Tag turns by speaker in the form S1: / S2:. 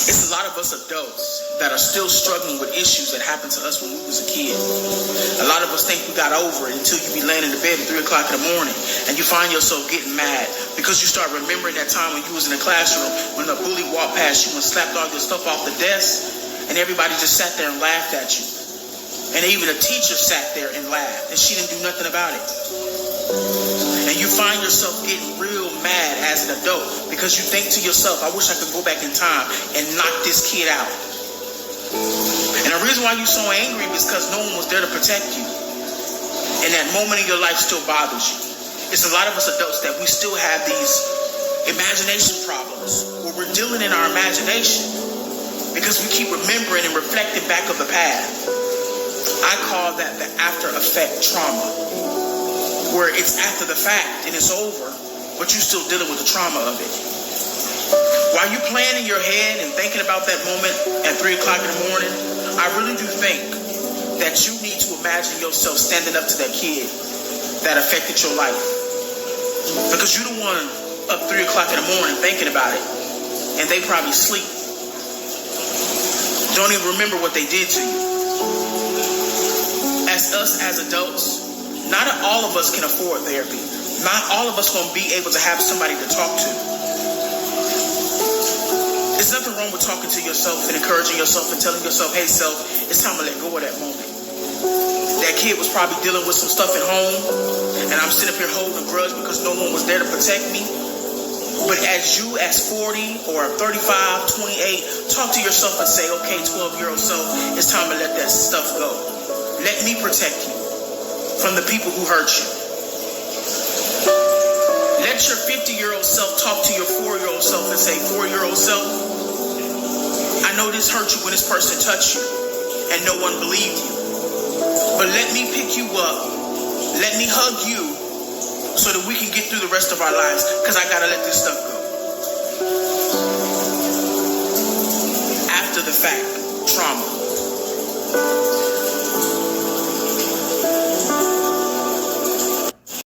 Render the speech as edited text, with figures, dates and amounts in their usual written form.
S1: It's a lot of us adults that are still struggling with issues that happened to us when we was a kid. A lot of us think we got over it until you be laying in the bed at 3 o'clock in the morning and you find yourself getting mad because you start remembering that time when you was in the classroom when the bully walked past you and slapped all your stuff off the desk and everybody just sat there and laughed at you. And even a teacher sat there and laughed and she didn't do nothing about it. And you find yourself getting real mad as an adult because you think to yourself, I wish I could go back in time and knock this kid out. And the reason why you're so angry is because no one was there to protect you. And that moment in your life still bothers you. It's a lot of us adults that we still have these imagination problems where we're dealing in our imagination because we keep remembering and reflecting back of the past. I call that the after effect trauma, where it's after the fact and it's over, but you're still dealing with the trauma of it. While you playing in your head and thinking about that moment at 3 o'clock in the morning, I really do think that you need to imagine yourself standing up to that kid that affected your life. Because you're the one up 3 o'clock in the morning thinking about it, and they probably sleep. Don't even remember what they did to you. As us as adults, not all of us can afford therapy. Not all of us going to be able to have somebody to talk to. There's nothing wrong with talking to yourself and encouraging yourself and telling yourself, hey, self, it's time to let go of that moment. That kid was probably dealing with some stuff at home, and I'm sitting up here holding a grudge because no one was there to protect me. But as you, as 40 or 35, 28, talk to yourself and say, okay, 12-year-old self, it's time to let that stuff go. Let me protect you from the people who hurt you. Let your 50-year-old self talk to your 4-year-old self and say, 4-year-old self, I know this hurt you when this person touched you and no one believed you. But let me pick you up. Let me hug you so that we can get through the rest of our lives because I got to let this stuff go. After the fact, trauma.